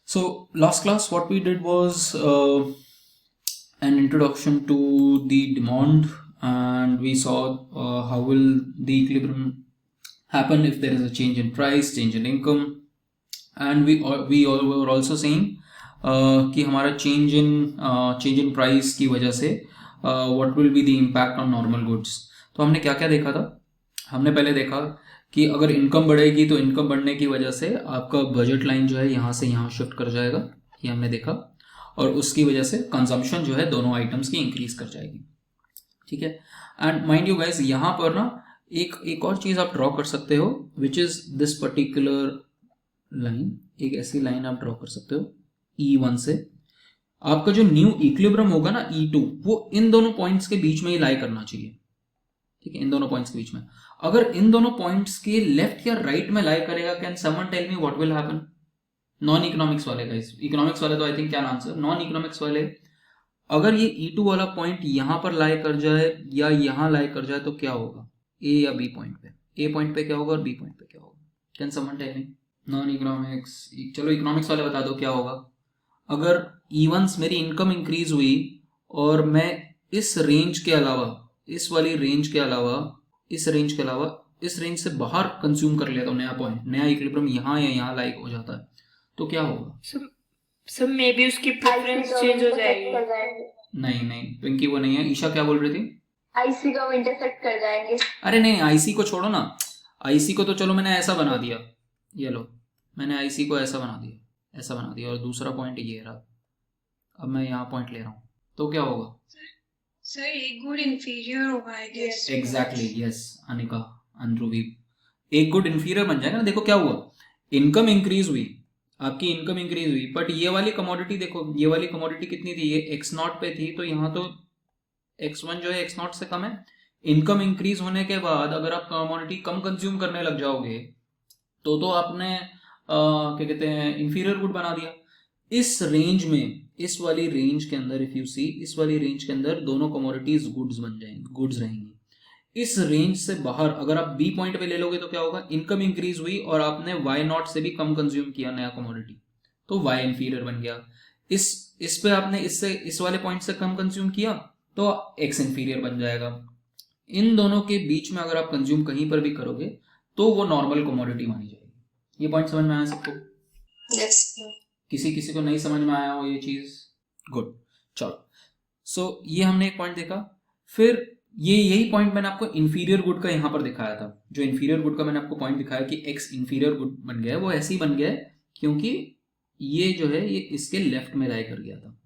So last class, what we did was an introduction to the demand, and we saw how will the equilibrium happen if there is a change in price, change in income, and we all were also saying कि हमारा change in price की वजह से what will be the impact on normal goods. तो हमने क्या क्या देखा था? हमने पहले देखा कि अगर इनकम बढ़ेगी तो इनकम बढ़ने की वजह से आपका बजट लाइन जो है यहाँ से यहाँ शिफ्ट कर जाएगा, ये हमने देखा, और उसकी वजह से कंजम्पशन जो है दोनों आइटम्स की इंक्रीज कर जाएगी. ठीक है. एंड माइंड यू गाइस, यहाँ पर ना एक और चीज आप ड्रॉ कर सकते हो, which is this particular line. एक ऐसी लाइन आप ड्रॉ कर सकते हो E1 से. आपका जो न्यू इक्विलिब्रियम होगा ना E2, वो इन दोनों पॉइंट्स के बीच में ही लाई करना चाहिए. ठीक है, इन दोनों पॉइंट्स के बीच में. अगर इन दोनों पॉइंट्स के लेफ्ट या राइट में लाई करेगा, can someone tell me what will happen? Non economics वाले गाइस, इकोनॉमिक्स वाले तो आई थिंक क्या आंसर. नॉन इकोनॉमिक्स वाले, अगर ये E2 वाला पॉइंट यहां पर लाई कर जाए या यहां लाई कर जाए तो क्या होगा? ए या बी पॉइंट पे, ए पॉइंट पे क्या होगा और बी पॉइंट पे क्या होगा? Can someone tell me? Non economics, चलो इकोनॉमिक्स वाले बता दो क्या होगा. अगर E1 मेरी इनकम इंक्रीज हुई और मैं इस रेंज के अलावा, इस वाली रेंज के अलावा, इस रेंज के अलावा इस रेंज से बाहर कंज्यूम कर लेता हूँ नया पॉइंट, नया इक्विलिब्रियम यहाँ या यहाँ लाइक हो जाता है, तो क्या होगा? सब मे बी उसकी प्रेफरेंस चेंज हो जाएगी. नहीं पिंकी वो नहीं है. ईशा क्या बोल रही थी? आईसी को इंटरसेक्ट कर जाएंगे. अरे नहीं, आईसी को छोड़ो ना. आईसी को तो चलो मैंने ऐसा बना दिया, ये लो, मैंने आईसी को ऐसा बना दिया, ऐसा बना दिया, और दूसरा पॉइंट ये रहा. अब मैं यहाँ पॉइंट ले रहा हूँ, तो क्या होगा? सर एक गुड इंफीरियर होगा I guess. Exactly, yes Anika, Andhruvi, एक गुड इंफीरियर बन जाएगा ना. देखो क्या हुआ, इनकम इंक्रीज हुई, आपकी इनकम इंक्रीज हुई, बट ये वाली कमोडिटी देखो, ये वाली कमोडिटी कितनी थी? ये x0 पे थी, तो यहाँ तो x1 जो है x0 से कम है. इनकम इंक्रीज होने के बाद अगर आप कमोडिटी कम कंज्यूम करने लग जाओगे तो आपने क्या कहते हैं, इंफीरियर गुड बना दिया. इस रेंज में, इस वाली रेंज के अंदर, इफ यू सी, इस वाली रेंज के अंदर दोनों कमोडिटीज गुड्स बन जाएंगी, गुड्स रहेंगी. इस रेंज से बाहर अगर आप बी पॉइंट पे ले लोगे तो क्या होगा? इनकम इंक्रीज हुई और आपने y0 से भी कम कंज्यूम किया नया कमोडिटी, तो y इंफीरियर बन गया. इस पे आपने इससे, इस वाले पॉइंट से कम कंज्यूम किया तो x इंफीरियर बन जाएगा. इन दोनों के बीच में अगर आप कंज्यूम कहीं पर भी करोगे तो वो नॉर्मल कमोडिटी मानी जाएगी. ये पॉइंट समझ में आया सबको? यस. किसी को नहीं समझ में आया हो ये चीज? गुड, चलो. सो ये हमने एक पॉइंट देखा. फिर यही पॉइंट मैंने आपको इंफीरियर गुड का यहाँ पर दिखाया था. जो इंफीरियर गुड का मैंने आपको पॉइंट दिखाया कि x इंफीरियर गुड बन गया है, वो ऐसे ही बन गया है क्योंकि ये जो है ये इसके लेफ्ट में लाई कर गया था.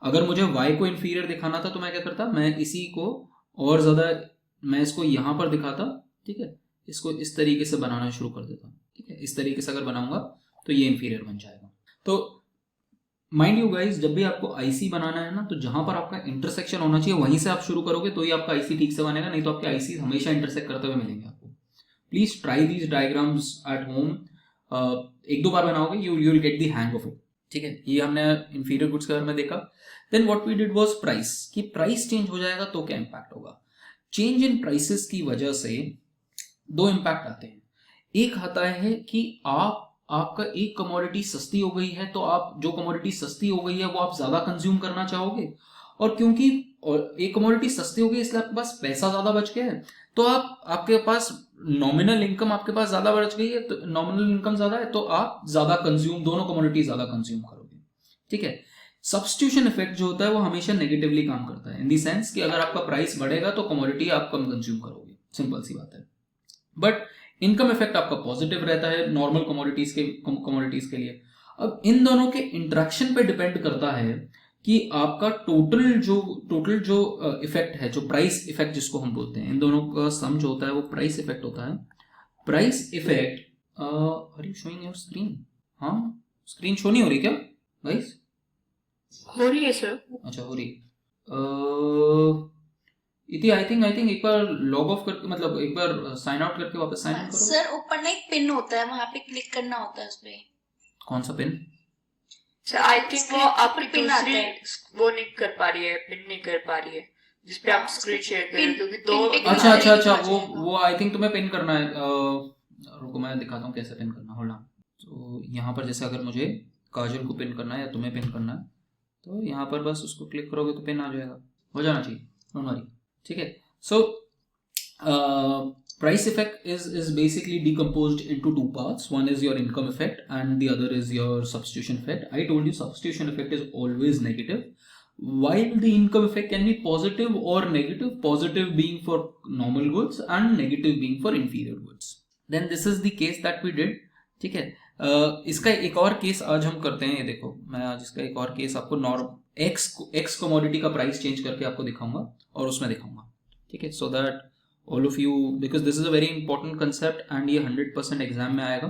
अगर मुझे y को इंफीरियर दिखाना था तो मैं क्या करता, मैं इसी को और ज्यादा, मैं इसको यहाँ पर दिखाता. ठीक है, इसको इस तरीके से बनाना शुरू कर देता. ठीक है, इस तरीके से अगर बनाऊंगा तो ये इंफीरियर बन जाएगा. तो माइंड यू गाइज, जब भी आपको आईसी बनाना है ना, तो जहां पर आपका इंटरसेक्शन होना चाहिए वहीं से आप शुरू करोगे तो ही आपका आईसी ठीक से बनेगा, नहीं तो आपके आईसी हमेशा इंटरसेक्ट करते हुए मिलेंगे आपको. Please try these diagrams at home. एक दो बार बनाओगे you will get the hang of it. ठीक है, ये हमने इंफीरियर गुड्स के बारे में देखा. Then what we did was price, कि प्राइस चेंज हो जाएगा तो क्या इंपैक्ट होगा. चेंज इन प्राइसेस की वजह से दो इंपैक्ट आते हैं. एक आता है कि आपका एक कमोडिटी सस्ती हो गई है, तो आप जो कमोडिटी सस्ती हो गई है वो आप ज्यादा कंज्यूम करना चाहोगे, और क्योंकि एक कमोडिटी सस्ती हो गई इसलिए आपके पास पैसा ज्यादा बच गया है, तो आपके पास नॉमिनल इनकम आपके पास ज्यादा बच गई है, तो नॉमिनल इनकम ज्यादा है तो आप ज्यादा कंज्यूम, दोनों कमोडिटी ज्यादा कंज्यूम करोगे. ठीक है. सब्स्टिट्यूशन इफेक्ट जो होता है वो हमेशा नेगेटिवली काम करता है, इन द सेंस कि अगर आपका प्राइस बढ़ेगा तो कमोडिटी आप कम कंज्यूम करोगे, सिंपल सी बात है. बट इनकम इफेक्ट आपका पॉजिटिव रहता है नॉर्मल कमोडिटीज के लिए. अब इन दोनों के इंटरेक्शन पे डिपेंड करता है कि आपका टोटल जो इफेक्ट है, जो प्राइस इफेक्ट जिसको हम बोलते हैं, इन दोनों का सम जो होता है वो प्राइस इफेक्ट होता है. Price effect, are you showing your screen? हाँ, स्क्रीन शो नहीं हो रही क्या गाइस? हो रही है सर. अच्छा, हो रही. इति आई थिंक एक बार लॉग ऑफ करके, मतलब एक बार साइन आउट करके वापस साइन इन करो. सर ऊपर ना एक पिन होता है, वहां पे क्लिक करना होता है उसपे. कौन सा पिन? सर आई थिंक वो आपकी पिन आता दूसरी है. वो नहीं कर पा रही है, पिन नहीं कर पा रही है जिसपे आप स्क्रीन शेयर कर रहे हो, क्योंकि दो. अच्छा, वो आई थिंक तुम्हें पिन करना है. रुको मैं दिखाता हूँ कैसे पिन करना. Hold on. तो यहाँ पर जैसे अगर मुझे काजल को पिन करना है या तुम्हें पिन करना है, तो यहाँ पर बस उसको क्लिक करोगे तो पिन आ जाएगा, हो जाना चाहिए, डोंट वरी। ठीक है, सो price effect is basically decomposed into two parts. One is your income effect and the other is your substitution effect. I told you substitution effect is always negative, while the income effect can be positive or negative, positive being for normal goods and negative being for inferior goods. Then this is the case that we did. ठीक है, इसका एक और case आज हम करते हैं। ये देखो, मैं आज इसका एक और केस आपको एक्स कमोडिटी का प्राइस चेंज करके आपको दिखाऊंगा और उसमें दिखाऊंगा। ठीक है, so that all of you, because this is a very important concept and ये 100% एग्जाम में आएगा।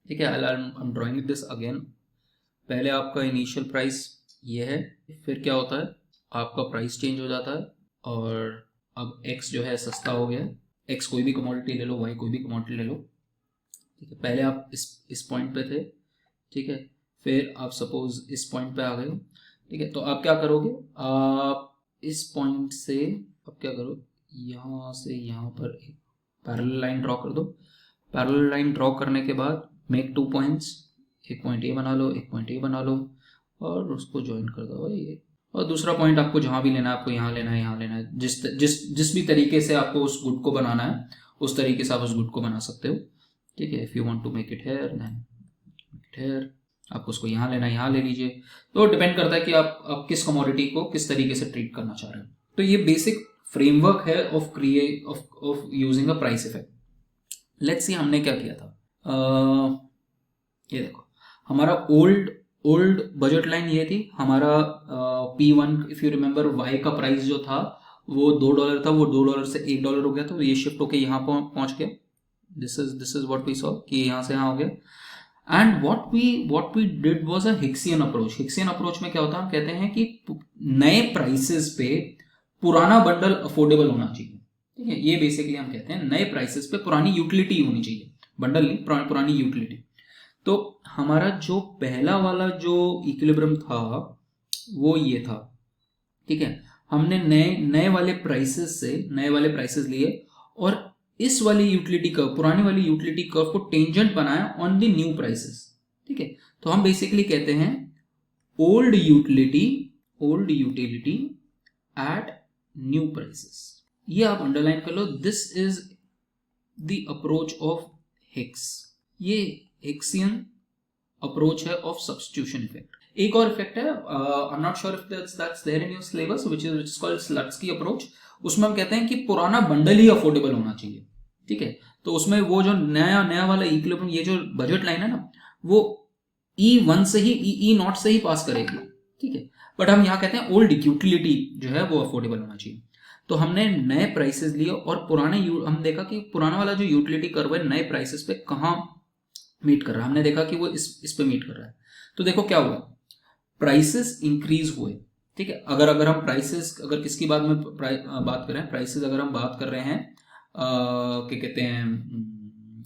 ठीक है, I M drawing this again. पहले आपका इनिशियल प्राइस ये है, फिर क्या होता है, आपका प्राइस चेंज हो जाता है और अब एक्स जो है सस्ता हो गया। एक्स कोई भी कमोडिटी ले लो, वाई कोई भी कमोडिटी ले लो। ठीक है, पहले आप इस पॉइंट पे थे। ठीक है, फिर आप सपोज इस पॉइंट पे आ गए। ठीक है, तो आप क्या करोगे, आप इस पॉइंट से अब क्या करो, यहाँ से यहाँ पर एक पैरेलल लाइन ड्रॉ कर दो। पैरेलल लाइन ड्रॉ करने के बाद मेक 2 पॉइंट्स, एक पॉइंट ये बना लो, एक पॉइंट ये बना लो और उसको ज्वाइन कर दो भाई ये। और दूसरा पॉइंट आपको जहाँ भी लेना है, आपको यहाँ लेना है, यहाँ लेना है, जिस भी तरीके से आपको उस गुड को बनाना है उस तरीके से आप उस गुड को बना सकते हो। ठीक है, if you want to make it here then make it here, आपको उसको यहाँ लेना है, यहाँ ले लीजिए। तो डिपेंड करता है कि आप किस कमोडिटी को किस तरीके से ट्रीट करना चाह रहे हो। तो ये बेसिक फ्रेमवर्क है of using a price effect. Let's see हमने क्या किया था। ये देखो, हमारा ओल्ड बजट लाइन ये थी। हमारा P1, if you remember, Y का प्राइस जो था वो $2 था, वो $2 से $1 हो गया, तो ये शिफ्ट होके यहाँ पहुंच गया। This is what we saw कि यहाँ से यहाँ हो गया। And what we did was a Hicksian approach. Hicksian approach में क्या होता है, हम कहते हैं कि नए प्राइसेस पे पुराना बंडल अफोर्डेबल होना चाहिए। ठीक है, ये बेसिकली हम कहते हैं नए प्राइसेस पे पुरानी यूटिलिटी होनी चाहिए, बंडल नहीं, पुरानी यूटिलिटी। तो हमारा जो पहला वाला जो इक्विलिब्रियम था वो ये था। ठीक है, हमने नए वाले प्राइसेस लिए और इस वाली यूटिलिटी कर्व, पुरानी वाली यूटिलिटी कर्व को टेंजेंट बनाया ऑन द न्यू प्राइसेस। ठीक है, तो हम बेसिकली कहते हैं old utility at new prices. ये आप अंडरलाइन कर लो। This is the approach of Hicks. ये हिक्सियन अप्रोच है ऑफ सब्स्टिट्यूशन इफेक्ट। एक और इफेक्ट है, I am not sure if that's there in your syllabus, which is called Slutsky approach. उसमें हम कहते हैं कि पुराना बंडल ही अफोर्डेबल होना चाहिए। ठीक है, तो उसमें वो जो नया वाला इक्विलिब्रियम, ये जो बजट लाइन है ना, वो E1 से ही E0 से ही पास करेगी। ठीक है, बट हम यहाँ कहते हैं ओल्ड यूटिलिटी जो है वो अफोर्डेबल होना चाहिए। तो हमने नए प्राइसेस लिए और हम देखा कि पुराना वाला जो यूटिलिटी कर्व है नए प्राइसेस पे कहाँ मीट कर रहा है। हमने देखा कि वो इस पे मीट कर रहा है। तो देखो क्या हुआ, प्राइसेस इंक्रीज हुए। ठीक है, अगर हम प्राइसेस, अगर किसकी बात करें, प्राइसेस अगर हम बात कर रहे हैं, क्या कहते हैं,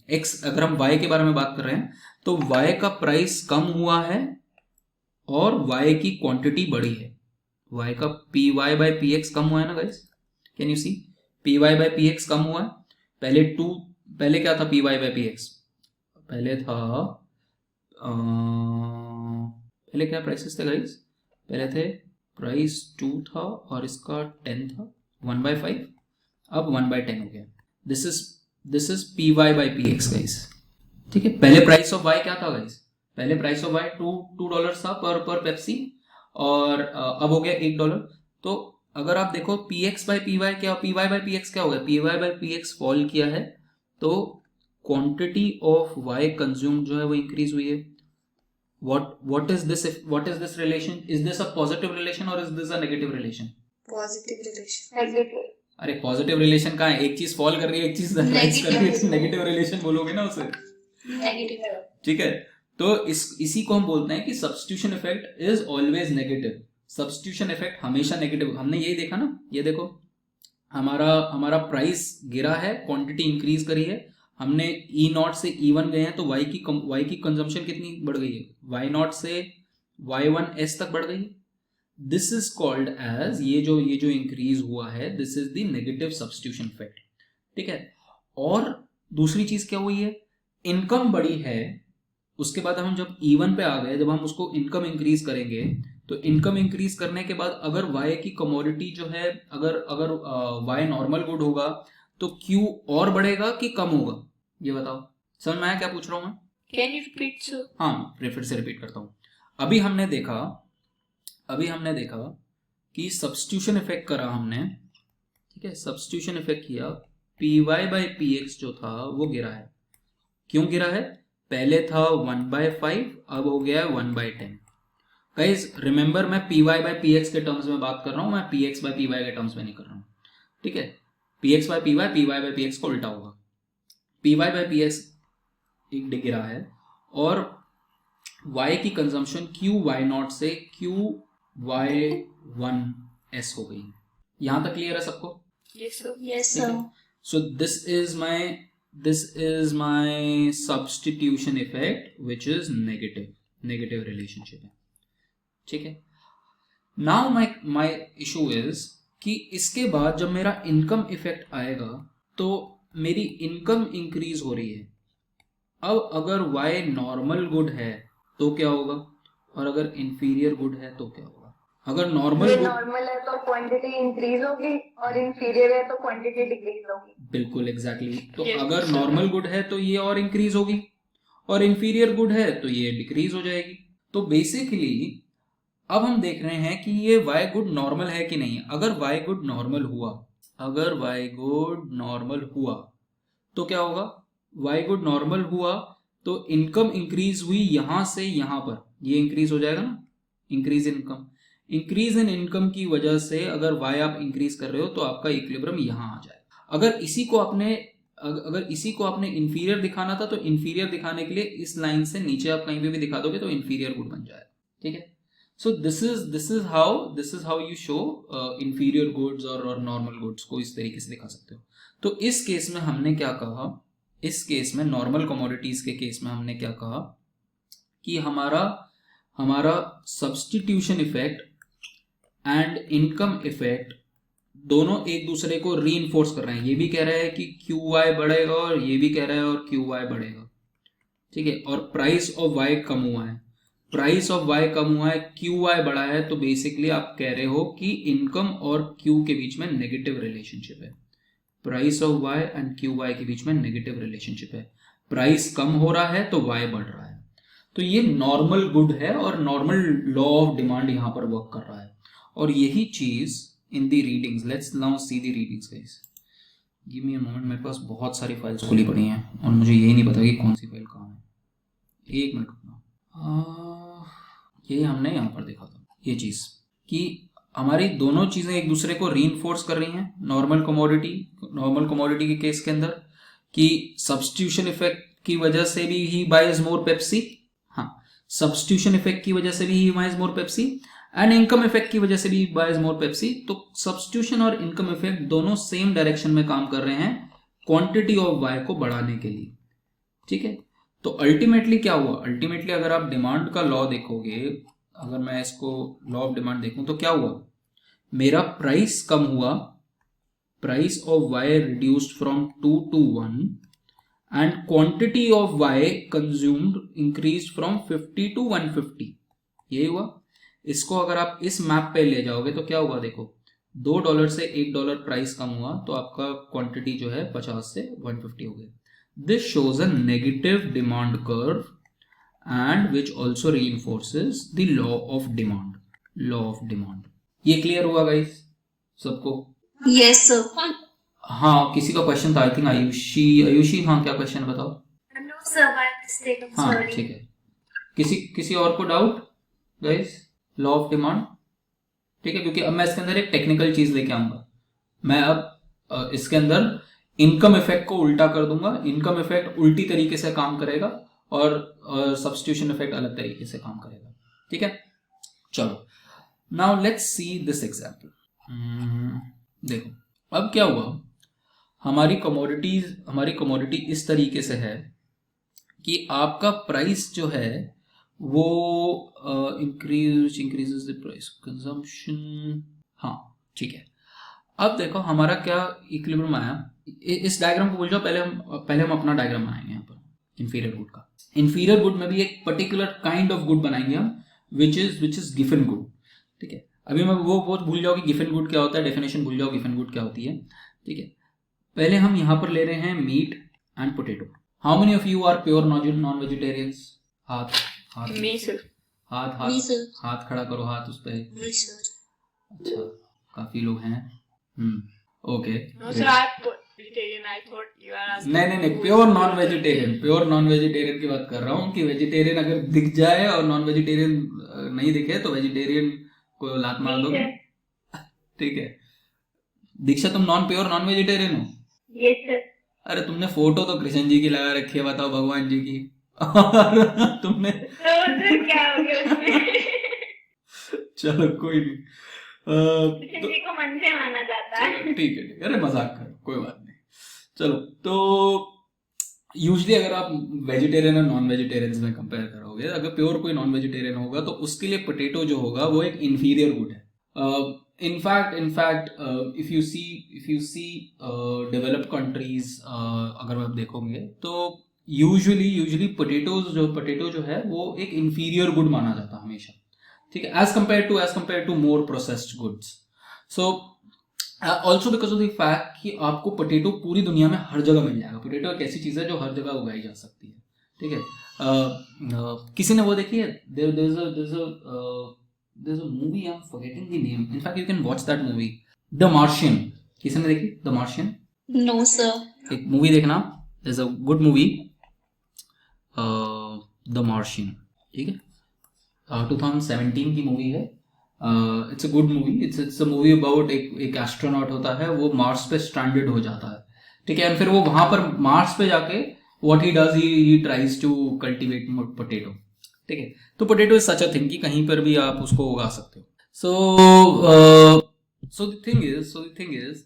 एक्स, अगर हम वाई के बारे में बात कर रहे हैं तो वाई का प्राइस कम हुआ है और वाई की क्वांटिटी बढ़ी है। वाई का PY/PX कम हुआ है ना guys, can you see, PY/PX कम हुआ है। पहले क्या था PY/PX, पहले क्या प्राइसेस थे गाइस, पहले थे प्राइस 2 था और इसका 10 था, 1/5, अब 1/10 हो गया। This is PY/PX guys. ठीक है, पहले प्राइस ऑफ वाई क्या था गाइस, पहले प्राइस ऑफ वाई $2 था पर पेप्सी और अब हो गया $1। तो अगर आप देखो PY/PX क्या हो गया, PY/PX फॉल किया है तो क्वांटिटी ऑफ वाई कंज्यूम जो है वो इंक्रीज हुई है। what is this relation? Is this a positive relation or is this a negative relation? Positive relation. Negative. अरे पॉजिटिव रिलेशन कहाँ है, एक चीज फॉल कर रही है एक चीज राइज कर रही है, नेगेटिव रिलेशन बोलोगे ना उसे। नेगेटिव। ठीक है, तो इसी को हम बोलते हैं कि substitution effect is always negative. Substitution effect हमेशा नेगेटिव। हमने यही देखा ना, ये देखो हमारा प्राइस गिरा है, क्वांटिटी इंक्रीज करी है, हमने E0 से E1 गए हैं तो वाई की कंजम्पशन कितनी बढ़ गई है, Y0 से Y1S तक बढ़ गई है। दिस इज कॉल्ड एज, ये जो इंक्रीज हुआ है, this is the negative substitution effect. ठीक है, और दूसरी चीज क्या हुई है, इनकम बढ़ी है उसके बाद हम जब इवन पे आ गए, जब हम उसको इनकम इंक्रीज करेंगे, तो इनकम इंक्रीज करने के बाद अगर वाई की कमोडिटी जो है, अगर अगर वाई नॉर्मल गुड होगा तो क्यू और बढ़ेगा कि कम होगा, ये बताओ। समझ में आया क्या पूछ रहा हूँ मैं? Can you repeat, sir? हाँ, फिर से रिपीट करता हूँ। अभी हमने देखा कि सब्स्टिट्यूशन इफेक्ट करा हमने, ठीक है, सब्स्टिट्यूशन इफेक्ट किया, P Y by P X जो था वो गिरा है। क्यों गिरा है? पहले था 1/5, अब हो गया है 1/10। गाइज रिमेंबर, मैं P Y by P X के टर्म्स में बात कर रहा हूँ, मैं P X by P Y के टर्म्स में नहीं कर रहा हूँ, ठीक है। P X by P Y by P X को उल्टा होगा। P Y by P X एक गिरा है और y की कंजम्पशन क्यू वाई नॉट से क्यू वाई वन एस हो गई। यहां तक क्लियर है सबको? Yes, sir. Yes, sir. So this is my substitution effect which is negative relationship है, ठीक है। नाउ माई इशू इज कि इसके बाद जब मेरा इनकम इफेक्ट आएगा तो मेरी इनकम इंक्रीज हो रही है। अब अगर y नॉर्मल गुड है तो क्या होगा, और अगर इंफीरियर गुड है तो क्या होगा? अगर नॉर्मल नॉर्मल है तो क्वांटिटी इंक्रीज होगी और इंफीरियर है तो क्वांटिटी डिक्रीज होगी। बिल्कुल एग्जैक्टली। तो Yes, अगर sir. नॉर्मल गुड है तो ये और इंक्रीज होगी, और इंफीरियर गुड है तो ये डिक्रीज हो जाएगी। तो बेसिकली अब हम देख रहे हैं कि ये y गुड नॉर्मल है कि नहीं। अगर y गुड नॉर्मल हुआ तो क्या होगा? y गुड नॉर्मल हुआ तो इनकम इंक्रीज हुई यहां से यहां पर, ये इंक्रीज हो जाएगा ना, इंक्रीज इन इनकम की वजह से अगर y आप इंक्रीज कर रहे हो तो आपका इक्विलिब्रियम यहां आ जाएगा। अगर इसी को आपने इंफीरियर दिखाना था तो इंफीरियर दिखाने के लिए इस लाइन से नीचे आप कहीं पे भी दिखा दोगे तो इंफीरियर गुड बन जाएगा, ठीक है। So this is how you show inferior goods और नॉर्मल गुड्स को इस तरीके से दिखा सकते हो। तो इस केस में हमने क्या कहा, इस केस में नॉर्मल कमोडिटीज के केस में हमने क्या कहा कि हमारा substitution effect and income effect दोनों एक दूसरे को रीइंफोर्स कर रहे हैं। ये भी कह रहा है कि क्यू वाई बढ़ेगा और ये भी कह रहा है और क्यू वाई बढ़ेगा, ठीक है। और प्राइस ऑफ वाई कम हुआ है, क्यू वाई बढ़ा है, तो बेसिकली आप कह रहे हो कि इनकम और क्यू के बीच में नेगेटिव रिलेशनशिप है। Price of Y and Q Y के बीच में नेगेटिव रिलेशनशिप है। प्राइस कम हो रहा है तो वाई बढ़ रहा है। तो ये नॉर्मल गुड है और नॉर्मल लॉ ऑफ डिमांड यहां पर वर्क कर रहा है। और यही चीज in the readings, let's now see the readings guys. Give me a moment, मेरे पास बहुत सारी फाइल्स खुली पड़ी हैं और मुझे यही नहीं पता कि कौन सी फाइल कहाँ है। एक मिनट रुकना। ये हमने यहाँ पर देखा था ये चीज कि हमारी दोनों चीजें एक दूसरे को रीइंफोर्स कर रही हैं। नॉर्मल कमोडिटी के केस के अंदर कि सब्स्टिट्यूशन इफेक्ट की वजह से भी ही बाइज मोर पेप्सी, हाँ, सब्स्टिट्यूशन इफेक्ट की वजह से भी he buys more Pepsi and income effect की वजह से भी बाइज मोर पेप्सी। तो सब्स्टिट्यूशन और इनकम इफेक्ट दोनों सेम डायरेक्शन में काम कर रहे हैं क्वांटिटी ऑफ वाई को बढ़ाने के लिए, ठीक है। तो अल्टीमेटली क्या हुआ? अल्टीमेटली अगर आप डिमांड का लॉ देखोगे, अगर मैं इसको लॉ ऑफ डिमांड देखूं तो क्या हुआ? मेरा प्राइस कम हुआ, price of Y reduced from 2 to 1 and quantity of Y consumed increase from 50 to 150। यही हुआ। इसको अगर आप इस मैप पे ले जाओगे तो क्या हुआ? देखो, $2 से $1 प्राइस कम हुआ तो आपका क्वांटिटी जो है 50 से 150 हो गई। This shows a negative demand curve and which also reinforces the law of demand. ये क्लियर हुआ गाइस सबको? Yes, sir. हाँ, किसी का क्वेश्चन था, आई थिंक आयुषी, हाँ, क्या क्वेश्चन बताओ? No sir, by mistake. I'm हाँ, sorry. ठीक है। किसी और को doubt guys? Law of demand, ठीक है, क्योंकि अब मैं इसके अंदर एक टेक्निकल चीज लेके आऊंगा। मैं अब इसके अंदर इनकम इफेक्ट को उल्टा कर दूंगा। इनकम इफेक्ट उल्टी तरीके से काम करेगा और सब्स्टिट्यूशन इफेक्ट अलग तरीके से काम करेगा, ठीक है। चलो, now let's see this example. देखो अब क्या हुआ, हमारी कमोडिटी इस तरीके से है कि आपका प्राइस जो है वो इंक्रीजेस द प्राइस कंजम्पशन, हाँ, ठीक है। अब देखो हमारा क्या इक्विलिब्रियम आया। इस डायग्राम को भूल जाओ, पहले हम अपना डायग्राम बनाएंगे यहाँ पर। इन्फीरियर गुड का। इन्फीरियर गुड में भी एक पर्टिकुलर काइंड ऑफ गुड बनाएंगे हम, विच इज गिफन गुड। ठीक है, अभी मैं वो भूल जाओ कि गिफन गुड क्या होता है, डेफिनेशन भूल जाओ गिफन गुड क्या होती है। ठीक है, पहले हम यहाँ पर ले रहे हैं meat and potato. How many of you are pure non vegetarians? हाथ हाथ Me sir. हाथ Me, हाथ sir. हाथ खड़ा करो, हाथ उस पे। Me, sir. अच्छा, काफी लोग हैं। Okay. No sir, I'm vegetarian. I thought you are asking. नहीं, प्योर नॉन वेजिटेरियन की बात कर रहा हूँ कि वेजिटेरियन अगर दिख जाए और नॉन वेजिटेरियन नहीं दिखे तो वेजिटेरियन को लात मार दोगे। ठीक है, दीक्षा तुम प्योर नॉन वेजिटेरियन हो? Yes sir. अरे तुमने फोटो तो कृष्ण जी की लगा रखी है, बताओ भगवान जी की, और तुमने तो सर क्या हो गया उसमें? चलो कोई नहीं, किसी को मन से माना जाता है। ठीक है, अरे मजाक करो, कोई बात नहीं। चलो, तो यूजली अगर आप वेजिटेरियन और नॉन वेजिटेरियंस में कंपेयर करोगे, अगर प्योर कोई नॉन वेजिटेरियन होगा तो उसके लिए पोटैटो जो होगा वो एक इंफीरियर गुड है। In fact if you see developed countries, अगर आप देखोगे तो यूजुअली पोटैटो जो है वो एक इंफीरियर गुड माना जाता है हमेशा। ठीक है, as compare to more processed goods. So also because of the fact कि आपको पोटैटो पूरी दुनिया में हर जगह मिल जाएगा। पोटैटो एक ऐसी चीज़ है जो हर जगह उगाई जा सकती है। ठीक है, किसी ने वो देखी है, there's a movie, I'm forgetting the name, in fact you can watch that movie, The Martian। किसी ने देखी The Martian? No, sir. एक मूवी देखना, there's a good movie, The Martian। ठीक है, 2017 की मूवी है। It's a good movie. It's a movie about एक एस्ट्रोनॉट होता है, वो मार्स पे स्ट्रैंडेड हो जाता है। ठीक है, और फिर वो वहां पर मार्स पे जाके what he does, he tries to cultivate potato. ठीक है, तो potato is such a thing कि कहीं पर भी आप उसको उगा सकते हो। So the thing is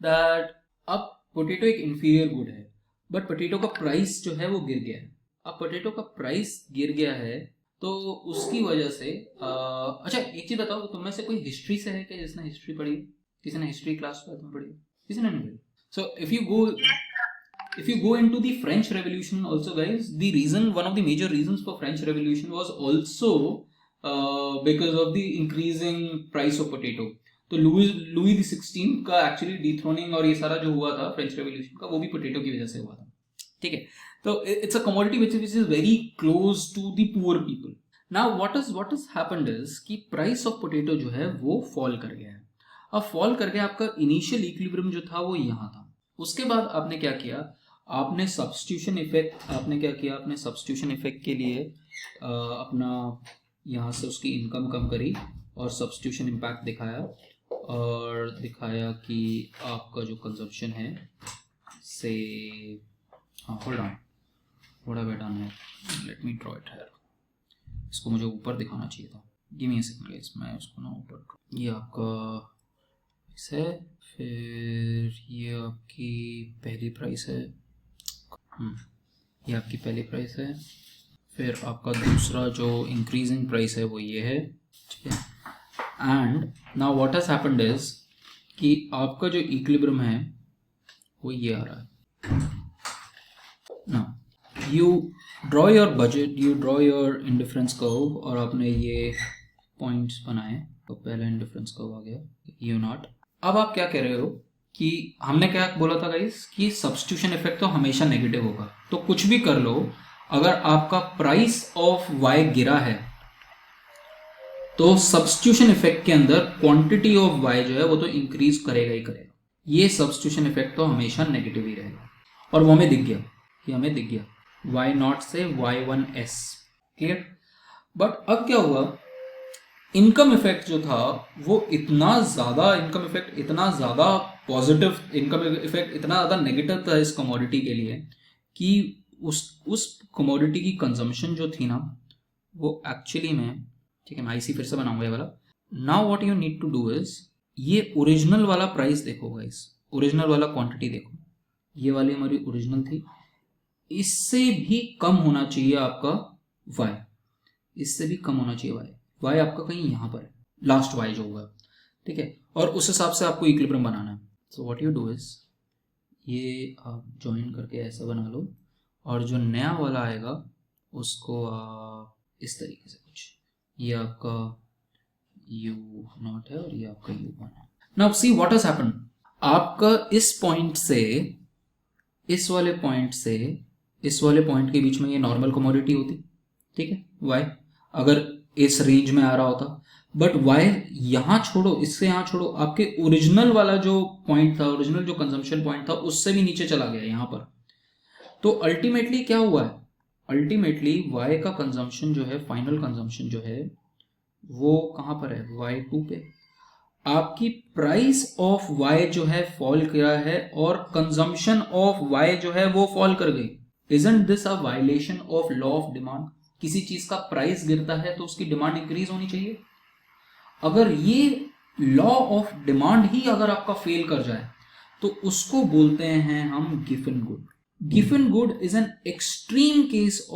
that अब पोटैटो एक इंफीरियर गुड है, बट पोटैटो का प्राइस जो है वो गिर गया है। अब पोटैटो का प्राइस गिर गया है तो उसकी वजह से अच्छा एक चीज बताओ, तुम में से कोई हिस्ट्री से है क्या, जिसने हिस्ट्री पढ़ी? किसी ने हिस्ट्री क्लास में पढ़ी? किसी ने नहीं पढ़ी? सो if you go into the French Revolution also, guys, one of the major reasons for French Revolution was also because of the increasing price of potato। तो लुई द 16 का एक्चुअली डिथ्रोनिंग और ये सारा जो हुआ था फ्रेंच रेवोल्यूशन का, वो भी पोटैटो की वजह से हुआ था। ठीक है, तो it's a commodity which is very close to the poor people। now what has happened is कि प्राइस ऑफ पोटैटो जो है वो फॉल कर गया है। अब फॉल करके आपका इनिशियल इक्विलिब्रियम जो था वो यहाँ था। उसके बाद आपने क्या किया, आपने सब्स्टिट्यूशन इफेक्ट के लिए अपना यहाँ से उसकी इनकम कम करी और सब्स्टिट्यूशन इम्पैक्ट दिखाया कि आपका जो कंजम्पशन है से hold on, what have I done है, let me draw it here. इसको मुझे ऊपर दिखाना चाहिए था, give me a second guys, मैं उसको ना ऊपर, ये आपका है, फिर ये आपकी पहली प्राइस है, ये आपकी पहली प्राइस है, फिर आपका दूसरा जो इंक्रीजिंग प्राइस है वो ये है। ठीक है, and now what has happened is कि आपका जो इक्विलिब्रियम है वो ये आ रहा है। Now you draw your budget, you draw your indifference curve, और आपने ये पॉइंट्स बनाए, तो पहला इंडिफरेंस कर्व आ गया, यू नॉट। अब आप क्या कह रहे हो कि हमने क्या बोला था गाइस कि सब्स्टिट्यूशन इफेक्ट तो हमेशा नेगेटिव होगा, तो कुछ भी कर लो, अगर आपका प्राइस ऑफ वाई गिरा है तो सब्स्टिट्यूशन इफेक्ट के अंदर क्वांटिटी ऑफ वाई जो है वो तो इंक्रीज करेगा ही करेगा। ये सब्स्टिट्यूशन इफेक्ट तो हमेशा नेगेटिव ही रहेगा, और वो हमें दिख गया वाई नॉट से y1s। क्लियर? बट अब क्या हुआ, इनकम इफेक्ट जो था वो इतना ज़्यादा पॉजिटिव, इनकम इफेक्ट इतना ज़्यादा नेगेटिव था इस कमोडिटी के लिए कि उस कमोडिटी की कंजम्पशन जो थी ना वो एक्चुअली में, ठीक है मैं आईसी फिर से बनाऊंगा ये वाला। Now what you need to do is, ये ओरिजिनल वाला प्राइस देखो गाइस, ओरिजिनल वाला क्वांटिटी देखो, ये वाली हमारी ओरिजिनल थी, इससे भी कम होना चाहिए आपका वाई, इससे भी कम होना चाहिए वाई आपका कहीं यहाँ पर है, लास्ट वाई जो होगा। ठीक है, और उस हिसाब से आपको इक्विलिब्रियम बनाना है। So what you do is, ये आप ज्वाइन करके ऐसा बना लो, और जो नया वाला आएगा उसको इस तरीके से कुछ, ये आपका u0 है और ये आपका u1 है। Now see what has happened, आपका इस पॉइंट से इस वाले पॉइंट से इस वाले पॉइंट के बीच में ये नॉर्मल कमोडिटी होती, ठीक है, y अगर इस रेंज में आ रहा होता, बट y यहाँ छोड़ो, इससे यहाँ छोड़ो, आपके ओरिजिनल वाला जो पॉइंट था, ओरिजिनल जो कंजम्पशन पॉइंट था उससे भी नीचे चला गया यहाँ पर। तो अल्टीमेटली क्या हुआ है, अल्टीमेटली y का कंजम्पशन जो है, फाइनल कंजम्पशन जो है वो कहाँ पर है, y2 पे। आपकी प्राइस ऑफ y जो है फॉल किया है और कंजम्पशन ऑफ y जो है वो फॉल कर गई। Isn't this a violation of law of demand? किसी चीज का प्राइस गिरता है तो उसकी डिमांड इंक्रीज होनी चाहिए। अगर ये लॉ ऑफ डिमांड ही अगर आपका फेल कर जाए तो उसको बोलते हैं हम Giffen good. Giffen good is an extreme case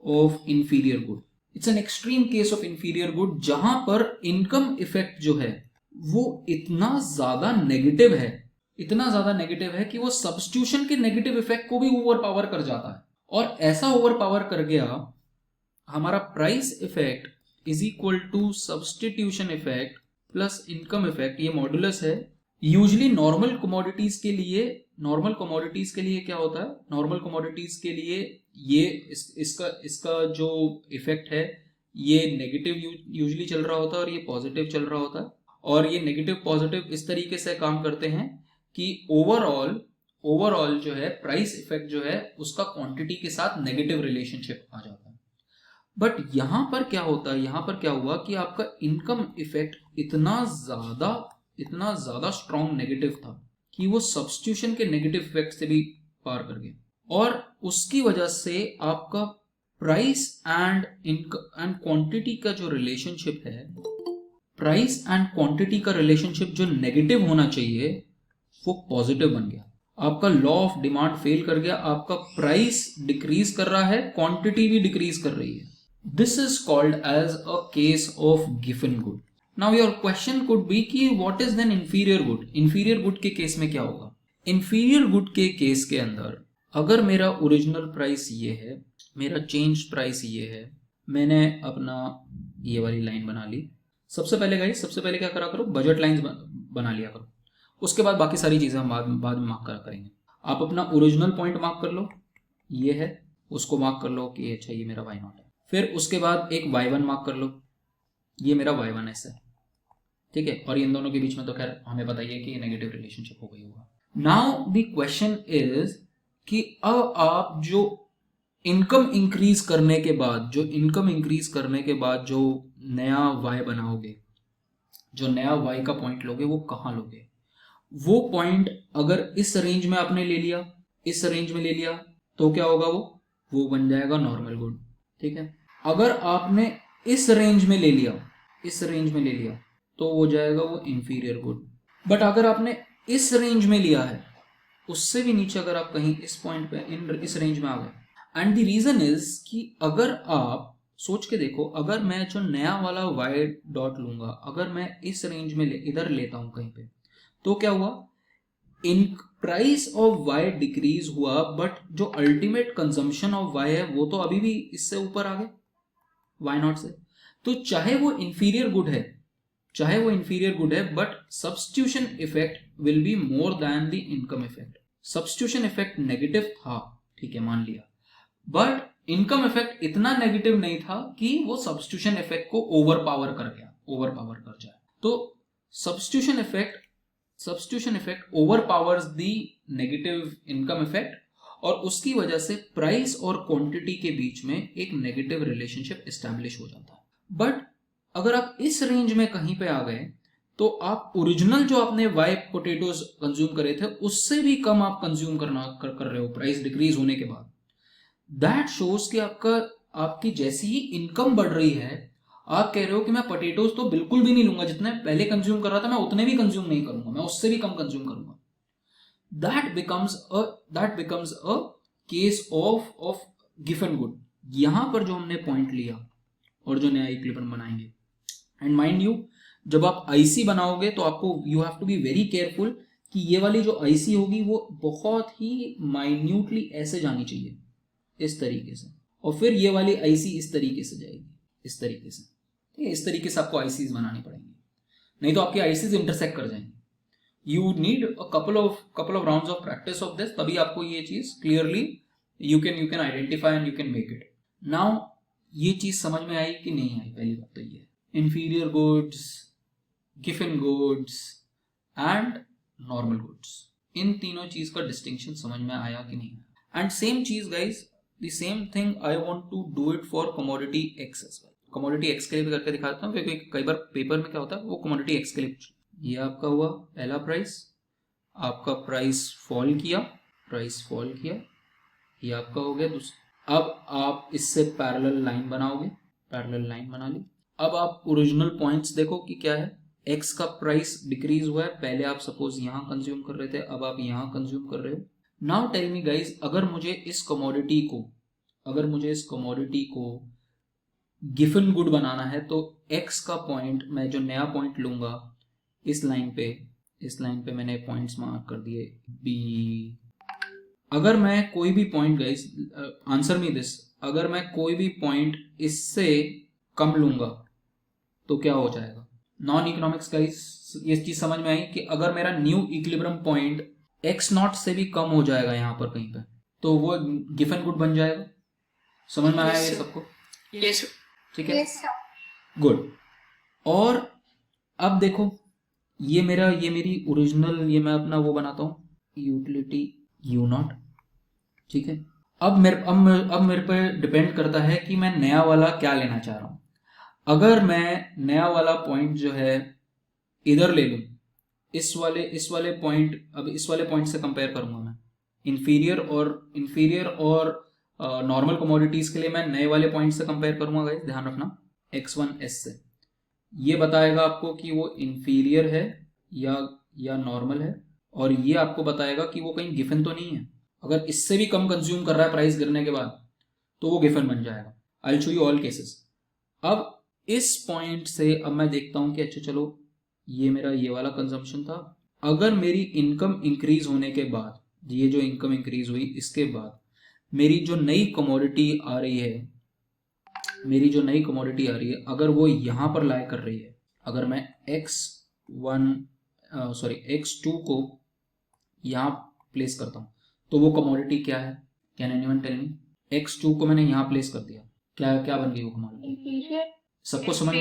of inferior good. It's an extreme case of inferior good जहां पर इनकम इफेक्ट जो है वो इतना ज्यादा नेगेटिव है कि वो सब्स्टिट्यूशन के नेगेटिव इफेक्ट को भी ओवर पावर कर जाता है। और ऐसा ओवर पावर कर गया, हमारा price effect is equal to substitution effect plus income effect, ये मॉडुलस है। यूजली नॉर्मल कमोडिटीज के लिए क्या होता है, नॉर्मल कमोडिटीज के लिए ये इसका जो इफेक्ट है ये नेगेटिव यूजली चल रहा होता है और ये पॉजिटिव चल रहा होता है। और ये नेगेटिव पॉजिटिव इस तरीके से काम करते हैं कि ओवरऑल जो है प्राइस इफेक्ट जो है उसका क्वांटिटी के साथ नेगेटिव रिलेशनशिप आ जाता है। बट यहां पर क्या होता है, यहां पर क्या हुआ कि आपका इनकम इफेक्ट इतना ज्यादा स्ट्रॉन्ग नेगेटिव था कि वो सब्स्टिट्यूशन के नेगेटिव इफेक्ट से भी पार कर गया और उसकी वजह से आपका प्राइस एंड क्वांटिटी का जो रिलेशनशिप है, प्राइस एंड क्वांटिटी का रिलेशनशिप जो नेगेटिव होना चाहिए वो पॉजिटिव बन गया। आपका लॉ ऑफ डिमांड फेल कर गया, आपका प्राइस डिक्रीज कर रहा है, क्वांटिटी भी डिक्रीज कर रही है। This is called as a case of Giffen good. Now your question could be कि what is then inferior good. Inferior good के केस में क्या होगा? इंफीरियर गुड के केस के अंदर अगर मेरा ओरिजिनल प्राइस ये है, मेरा चेंज प्राइस ये है, मैंने अपना ये वाली लाइन बना ली। सबसे पहले क्या करा करो, बजट लाइंस बना लिया करो। उसके बाद बाकी सारी चीजें हम बाद में मार्क करेंगे। आप अपना ओरिजिनल पॉइंट मार्क कर लो, ये है, उसको मार्क कर लो कि अच्छा ये मेरा y0 है। फिर उसके बाद एक y1 मार्क कर लो, ये मेरा y1s है, ठीक है। और इन दोनों के बीच में तो खैर हमें पता ही है कि ये नेगेटिव रिलेशनशिप हो गई होगा। नाउ द क्वेश्चन इज कि अब आप जो इनकम इंक्रीज करने के बाद जो नया y बनाओगे, जो नया y का पॉइंट लोगे, वो कहाँ लोगे? वो पॉइंट अगर इस रेंज में आपने ले लिया तो क्या होगा, वो बन जाएगा नॉर्मल गुड, ठीक है। अगर आपने इस रेंज में ले लिया तो हो जाएगा वो इंफीरियर गुड। बट अगर आपने इस रेंज में लिया है, उससे भी नीचे अगर आप कहीं इस पॉइंट पे इस रेंज में आ गए, एंड द रीजन इज कि अगर आप सोच के देखो, अगर मैं जो नया वाला y डॉट लूंगा, अगर मैं इस रेंज में इधर लेता हूं कहीं पे, तो क्या हुआ, in price of y decrease हुआ, बट जो अल्टीमेट कंजम्पशन ऑफ y है वो तो अभी भी इससे ऊपर आ गए y0 से। तो चाहे वो इंफीरियर गुड है, but substitution effect will be more than the income effect. Substitution effect negative था, ठीक है, मान लिया, बट इनकम इफेक्ट इतना नेगेटिव नहीं था कि वो सब्स्टिट्यूशन इफेक्ट को ओवर पावर कर जाए। तो substitution effect over powers the negative income effect, और उसकी वजह से प्राइस और क्वांटिटी के बीच में एक नेगेटिव रिलेशनशिप एस्टैब्लिश हो जाता है। बट अगर आप इस रेंज में कहीं पे आ गए तो आप ओरिजिनल जो आपने वाई पोटेटोज कंज्यूम करे थे उससे भी कम आप कंज्यूम कर रहे हो प्राइस डिक्रीज होने के बाद। दैट शोज कि आपकी जैसी ही इनकम बढ़ रही है, आप कह रहे हो कि मैं पोटेटोज तो बिल्कुल भी नहीं लूंगा, जितने पहले कंज्यूम कर रहा था मैं उतने भी कंज्यूम नहीं करूंगा, मैं उससे भी कम कंज्यूम करूंगा। That becomes a case of given good. यहां पर जो हमने पॉइंट लिया और जो नया इक्विलिब्रियम बनाएंगे, एंड माइंड यू, जब आप आईसी बनाओगे तो आपको you have to be very careful कि ये वाली जो आईसी होगी वो बहुत ही माइन्यूटली ऐसे जानी चाहिए, इस तरीके से, और फिर ये वाली आईसी इस तरीके से जाएगी, इस तरीके से। ठीक है, इस तरीके से आपको आईसीज बनानी पड़ेंगी, नहीं तो आपकी आईसीज इंटरसेक्ट कर जाएंगी। You need a couple of rounds of practice of this, तभी आपको ये चीज clearly you can identify and you can make it. Now ये चीज समझ में आई कि नहीं आई? पहली बात तो ये inferior goods, Giffen goods and normal goods, इन तीनों चीज का डिस्टिंक्शन समझ में आया कि नहीं आया? एंड सेम चीज guys, the same thing I want to do it for commodity X as well. Commodity X के लिए भी करके दिखाता हूँ, क्योंकि कई बार पेपर में क्या होता है वो कमोडिटी एक्स के लिए ये आपका हुआ पहला प्राइस, आपका प्राइस फॉल किया, ये आपका हो गया दूसरा। अब आप इससे पैरेलल लाइन बनाओगे, पैरेलल लाइन बना ली। अब आप ओरिजिनल पॉइंट्स देखो कि क्या है, एक्स का प्राइस डिक्रीज हुआ है, पहले आप सपोज यहां कंज्यूम कर रहे थे, अब आप यहां कंज्यूम कर रहे हो। नाउ टेल मी गाइज, अगर मुझे इस कमोडिटी को गिफन गुड बनाना है तो एक्स का पॉइंट, मैं जो नया पॉइंट लूंगा इस लाइन पे मैंने पॉइंट्स मार्क कर दिए बी। अगर मैं कोई भी point guys, answer me this, अगर मैं कोई भी पॉइंट इससे कम लूंगा तो क्या हो जाएगा? नॉन इकोनॉमिक्स गाइज ये चीज समझ में आई कि अगर मेरा new equilibrium point x not से भी कम हो जाएगा यहाँ पर कहीं पे, तो वो गिफन गुड बन जाएगा। समझ में आया ये सबको? यस ठीक है, गुड। और अब देखो, ये मेरी ओरिजिनल, ये मैं अपना वो बनाता हूँ यूटिलिटी यू नॉट। ठीक है, अब मेरे पे डिपेंड करता है कि मैं नया वाला क्या लेना चाह रहा हूं। अगर मैं नया वाला पॉइंट जो है इधर ले लूं, इस वाले पॉइंट, अब इस वाले पॉइंट से कंपेयर करूंगा मैं इंफीरियर और नॉर्मल कमोडिटीज के लिए मैं नए वाले पॉइंट से कंपेयर करूंगा गाइस, ध्यान रखना, x1s से। ये बताएगा आपको कि वो इंफीरियर है या नॉर्मल है, और ये आपको बताएगा कि वो कहीं गिफन तो नहीं है। अगर इससे भी कम कंज्यूम कर रहा है प्राइस गिरने के बाद तो वो गिफन बन जाएगा। I will show you all cases. अब इस पॉइंट से अब मैं देखता हूं कि अच्छा चलो ये मेरा ये वाला कंजम्पशन था, अगर मेरी इनकम इंक्रीज होने के बाद, ये जो इनकम इंक्रीज हुई इसके बाद मेरी जो नई कमोडिटी आ रही है, अगर वो यहां पर लाई कर रही है, अगर मैं x2 को यहां प्लेस करता हूं तो वो कमोडिटी क्या है? Can anyone tell me? x2 को मैंने यहां प्लेस कर दिया, क्या बन गई वो कमोडिटी? सबको समझ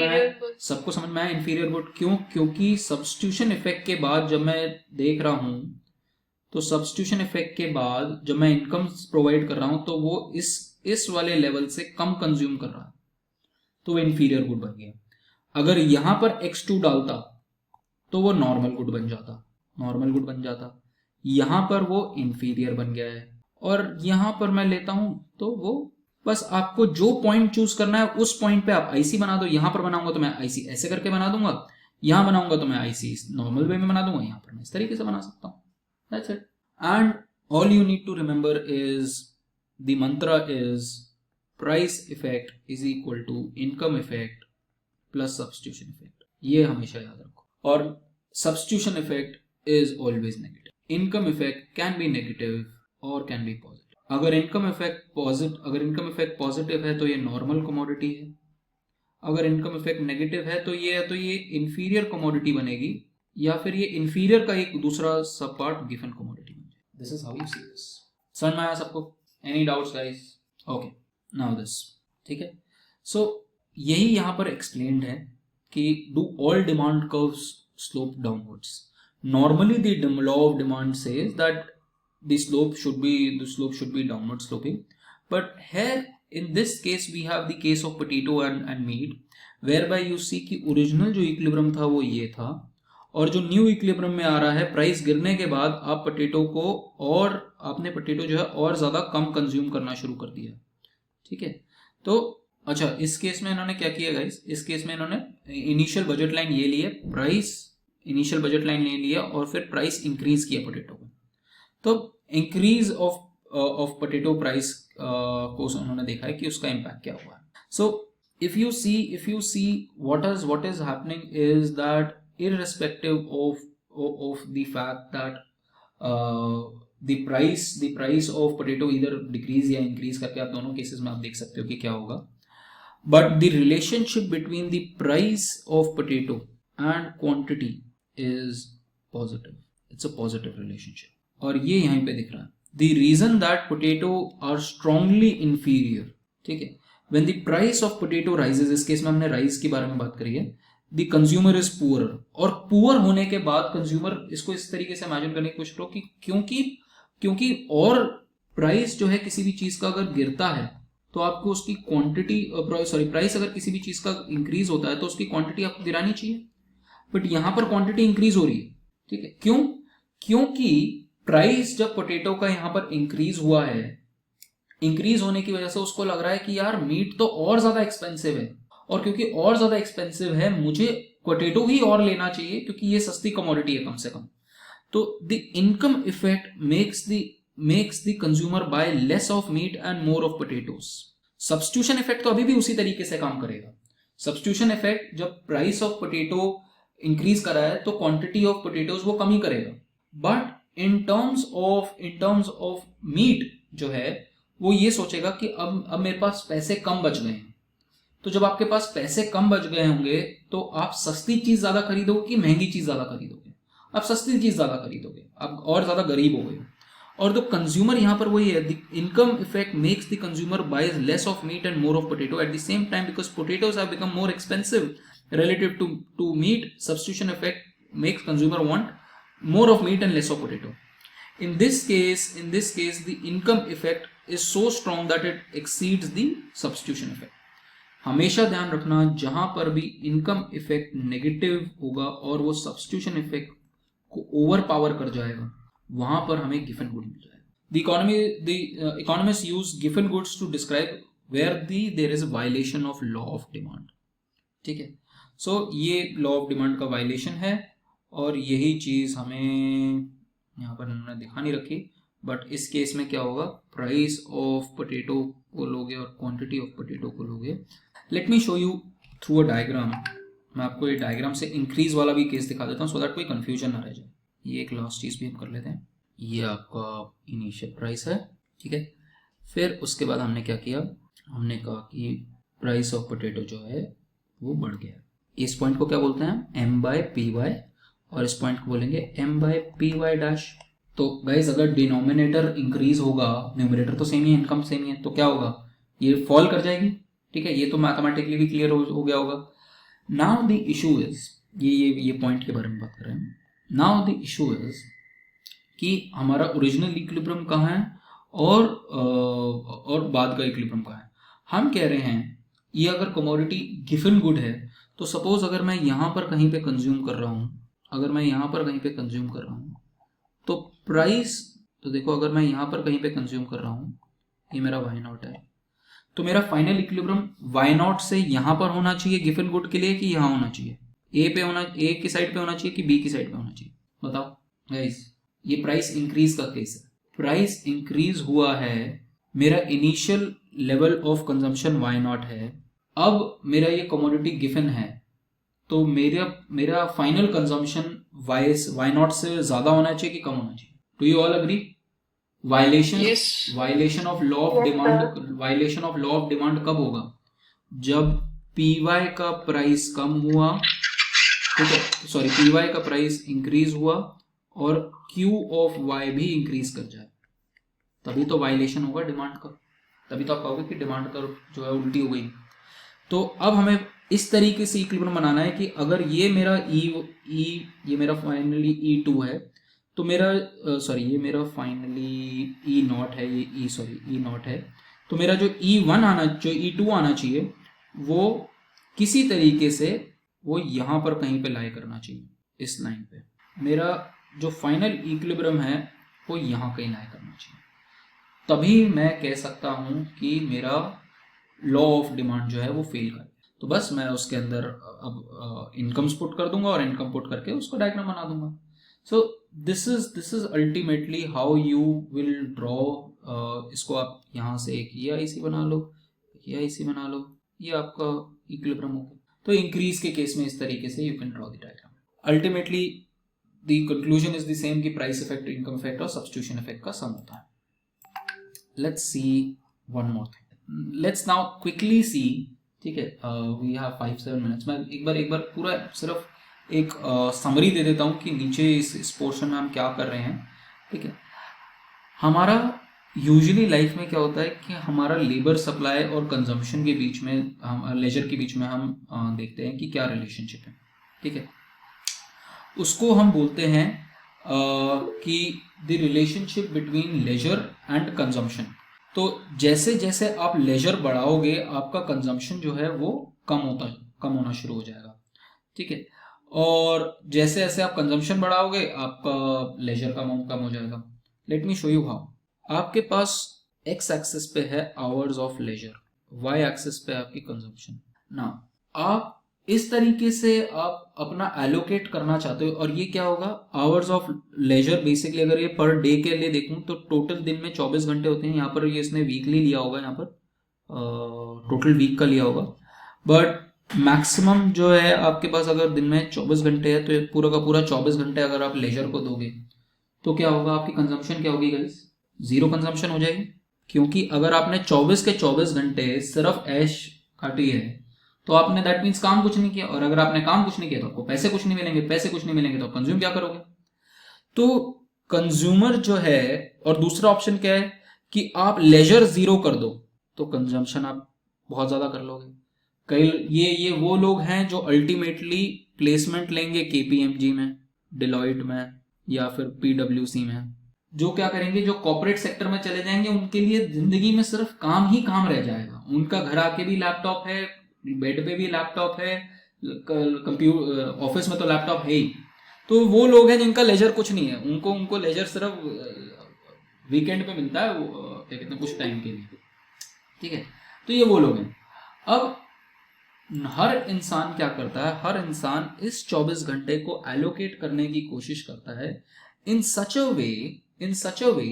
में आया इंफीरियर गुड। क्यों? क्योंकि सब्स्टिट्यूशन इफेक्ट के बाद जब मैं देख रहा हूं, तो सब्स्टिट्यूशन इफेक्ट के बाद जब मैं इनकम प्रोवाइड कर रहा हूं तो वो इस वाले लेवल से कम कंज्यूम कर रहा है, तो वो इंफीरियर गुड बन गया। अगर यहां पर x2 डालता तो वो नॉर्मल गुड बन जाता, यहां पर वो इंफीरियर बन गया है। और यहां पर मैं लेता हूं तो वो, बस आपको जो पॉइंट चूज करना है उस पॉइंट पे आप आईसी बना दो। यहां पर बनाऊंगा तो मैं आईसी ऐसे करके बना दूंगा, यहां बनाऊंगा तो मैं आईसी नॉर्मल वे में बना दूंगा, यहां पर मैं इस तरीके से बना सकता हूं। That's it. And all you need to remember is the mantra is price effect is equal to income effect plus substitution effect. ये हमेशा याद रखो। और substitution effect is always negative. Income effect can be negative or can be positive. अगर income effect positive है तो ये normal commodity है, अगर income effect negative है तो ये inferior commodity बनेगी, या फिर ये इंफीरियर का एक दूसरा सब पार्ट गिफन कमोडिटी बन जाए। This is how you see this. समझ में आया सबको? Any doubts guys? Okay, now this. ठीक है, सो यही यहां पर एक्सप्लेन्ड है कि do all demand curves slope downwards. Normally the law of demand says that the slope should be downward sloping, but here in this case we have the case of potato and meat, whereby you see कि original जो equilibrium था वो ये था, और जो new equilibrium में आ रहा है प्राइस गिरने के बाद आपने पोटैटो जो है और ज्यादा कम कंज्यूम करना शुरू कर दिया। ठीक है, तो अच्छा इस केस में इन्होंने क्या किया गाइस? इस केस में इन्होंने इनिशियल बजट लाइन ये लिया और फिर प्राइस इंक्रीज किया पोटैटो को। तो इंक्रीज ऑफ पोटैटो प्राइस को उन्होंने देखा है कि उसका इम्पैक्ट क्या हुआ है। So if you see what is happening is that irrespective of the fact that the price of potato either decrease या increase करके आप दोनों cases में आप देख सकते हो कि क्या होगा. But the relationship between the price of potato and quantity is positive. It's a positive relationship. और ये यहीं पे दिख रहा है. The reason that potato are strongly inferior, ठीक है, when the price of potato rises, इस केस में हमने राइज के बारे में बात करी है, the consumer is poorer. और पुअर होने के बाद कंज्यूमर, इसको इस तरीके से इमेजिन करने की कोशिश करो कि क्योंकि और प्राइस जो है किसी भी चीज का अगर गिरता है तो आपको उसकी क्वांटिटी, प्राइस अगर किसी भी चीज का इंक्रीज होता है तो उसकी क्वांटिटी आपको गिरानी चाहिए. बट यहां पर क्वांटिटी इंक्रीज हो रही है, ठीक है. क्यों? क्योंकि प्राइस जब पोटैटो का यहां पर इंक्रीज हुआ है, इंक्रीज होने की वजह से उसको लग रहा है कि यार मीट तो और ज्यादा एक्सपेंसिव है, और क्योंकि और ज्यादा एक्सपेंसिव है मुझे पोटैटो ही और लेना चाहिए क्योंकि ये सस्ती कमोडिटी है कम से कम. तो the income effect makes the consumer buy less of meat and more of potatoes. Substitution effect तो अभी भी उसी तरीके से काम करेगा. सब्स्टिट्यूशन इफेक्ट जब प्राइस ऑफ पोटैटो इंक्रीज करा है तो क्वांटिटी ऑफ पोटैटोज वो कम ही करेगा. But in terms of meat जो है वो ये सोचेगा कि अब मेरे पास पैसे कम बच गए हैं. तो जब आपके पास पैसे कम बच गए होंगे तो आप सस्ती चीज ज्यादा खरीदोगे कि महंगी चीज ज्यादा खरीदोगे? आप सस्ती चीज ज्यादा खरीदोगे, आप और ज्यादा गरीब हो गए. और तो कंज्यूमर यहां पर वही है, the income effect makes the consumer buys less of meat and more of potato at the same time because potatoes have become more expensive relative to meat. Substitution effect makes consumer want more of meat and less of potato. In this case the income effect is so strong that it exceeds the substitution effect. हमेशा ध्यान रखना जहां पर भी income effect negative होगा और वो substitution effect को ओवर पावर कर जाएगा, वहां पर हमें गिवन गुड मिल जाएगा. The economists use given goods to describe where there is a violation of law of demand. ठीक है. सो ये लॉ ऑफ डिमांड का वायलेशन है और यही चीज हमें यहाँ पर उन्होंने दिखा नहीं रखी. बट इस केस में क्या होगा, प्राइस ऑफ पोटैटो को लोगे और क्वांटिटी ऑफ पोटैटो को लोगे. Late me show you through a diagram. मैं आपको ये डायग्राम से इंक्रीज वाला भी केस दिखा देता हूँ सो दैट कोई कंफ्यूजन ना रह जाए. ये एक लास्ट चीज भी हम कर लेते हैं. ये आपका इनिशियल प्राइस है, ठीक है. फिर उसके बाद हमने क्या किया, हमने कहा कि प्राइस ऑफ पोटैटो जो है वो बढ़ गया. इस पॉइंट को क्या बोलते हैं, m बाय पी वाई, और इस पॉइंट को बोलेंगे m by P Y dash. तो गाइस अगर डिनोमिनेटर इंक्रीज होगा, न्यूमरेटर तो सेम ही है, इनकम सेम ही है, तो क्या होगा, ये फॉल कर जाएगी. ठीक है, ये तो मैथमेटिकली भी क्लियर हो गया होगा. नाउ द इशू इज, ये पॉइंट के बारे में बात कर रहे हैं. नाउ द इशू इज कि हमारा ओरिजिनल इक्विलिब्रियम कहाँ है और बाद का इक्विलिब्रियम कहाँ है. हम कह रहे हैं ये अगर कमोडिटी गिवन गुड है तो सपोज अगर मैं यहाँ पर कहीं पे कंज्यूम कर रहा हूँ, तो प्राइस, तो देखो अगर मैं यहाँ पर कहीं पे कंज्यूम कर रहा हूँ, ये मेरा वाई नॉट है, तो मेरा फाइनल इक्विलिब्रियम वाई नॉट से यहाँ पर होना चाहिए गिवन गुड के लिए कि यहाँ होना चाहिए, ए की साइड पे होना चाहिए कि बी की साइड पे होना चाहिए. बताओ गाइस, ये प्राइस इंक्रीज का केस है. प्राइस इंक्रीज हुआ है, मेरा initial level of consumption Y naught है, अब मेरा ये कमोडिटी गिवन है, तो मेरा फाइनल कंजम्पशन वाई नॉट से ज्यादा होना चाहिए कि कम होना चाहिए. Do you all agree? Violation of law of demand कब होगा, जब पीवाई का प्राइस कम हुआ, ठीक है, सॉरी पीवाई का प्राइस इंक्रीज हुआ और क्यू ऑफ वाई भी इंक्रीज कर जाए, तभी तो वायलेशन होगा डिमांड का. तभी तो आप कहोगे कि डिमांड कर्व जो है उल्टी हो गई. तो अब हमें इस तरीके से इक्विलिब्रियम बनाना है कि अगर ये मेरा ये मेरा फाइनली E2 है, तो मेरा ये मेरा फाइनली E नॉट है, ये E नॉट है, तो मेरा जो E2 आना चाहिए वो किसी तरीके से वो यहाँ पर कहीं पे लाई करना चाहिए, इस लाइन पे. मेरा जो फाइनल इक्विलिब्रियम है वो यहाँ कहीं लाई करना चाहिए, तभी मैं कह सकता हूँ कि मेरा लॉ ऑफ डिमांड जो है वो फेल करे. तो बस मैं उसके अंदर अब इनकम्स पुट कर दूंगा और इनकम पुट करके उसको डायग्राम बना दूंगा. So this is ultimately how you will draw. इसको आप यहाँ से एक ये आईसी बना लो, ये आपका इक्विलिब्रियम हो गया. तो इंक्रीज के केस में इस तरीके से you can draw the diagram. Ultimately the conclusion is the same कि प्राइस इफेक्ट, इनकम इफेक्ट और सब्स्टिट्यूशन इफेक्ट का सम होता है. Let's see one more thing. Let's now quickly see. ठीक है, वी हैव 5-7 मिनट्स. मैं एक बार पूरा सिर्फ एक समरी दे देता हूँ कि नीचे इस पोर्शन में हम क्या कर रहे हैं. ठीक है, हमारा यूजुअली लाइफ में क्या होता है कि हमारा लेबर सप्लाई और कंजम्पशन के बीच में, हम लेजर के बीच में हम देखते हैं कि क्या रिलेशनशिप है. ठीक है, उसको हम बोलते हैं कि the relationship between leisure and consumption. तो जैसे जैसे आप लेजर बढ़ाओगे आपका कंजम्पशन जो है वो कम होना शुरू हो जाएगा. ठीक है, और जैसे जैसे आप कंजम्पशन बढ़ाओगे आपका लेजर का अमाउंट कम हो जाएगा. Let me show you how. आपके पास एक्स एक्सिस पे है hours of leisure, Y axis पे आपकी कंजम्पशन. ना आप इस तरीके से आप अपना एलोकेट करना चाहते हो, और ये क्या होगा, आवर्स ऑफ लेजर बेसिकली अगर ये पर डे के लिए देखूं तो टोटल दिन में 24 घंटे होते हैं. यहाँ पर ये इसने वीकली लिया होगा, यहाँ पर टोटल वीक का लिया होगा. बट मैक्सिमम जो है आपके पास अगर दिन में 24 घंटे है तो ये पूरा का पूरा 24 घंटे अगर आप लेजर को दोगे तो क्या होगा, आपकी कंजम्पशन क्या होगी गाइस, जीरो कंजम्पशन हो जाएगी. क्योंकि अगर आपने 24 के 24 घंटे सिर्फ ऐश काटी है तो आपने दैट मीन्स काम कुछ नहीं किया. और अगर आपने काम कुछ नहीं किया तो आपको पैसे कुछ नहीं मिलेंगे, पैसे कुछ नहीं मिलेंगे तो कंज्यूम क्या करोगे. तो कंज्यूमर जो है, और दूसरा ऑप्शन क्या है कि आप लेजर जीरो कर दो तो कंजम्पशन आप बहुत ज्यादा कर लोगे. कई ये वो लोग हैं जो अल्टीमेटली प्लेसमेंट लेंगे केपीएमजी में, डिलॉइट में या फिर पीडब्ल्यूसी में, जो क्या करेंगे, जो कॉर्पोरेट सेक्टर में चले जाएंगे. उनके लिए जिंदगी में सिर्फ काम ही काम रह जाएगा. उनका घर आके भी लैपटॉप है, बेड पे भी लैपटॉप है, कंप्यूटर ऑफिस में तो लैपटॉप है ही. तो वो लोग हैं जिनका लेजर कुछ नहीं है. उनको लेजर सिर्फ वीकेंड पे मिलता है, क्या कहते हैं, कुछ टाइम के लिए. ठीक है, तो ये वो लोग हैं. अब हर इंसान क्या करता है, हर इंसान इस 24 घंटे को एलोकेट करने की कोशिश करता है इन सच अ वे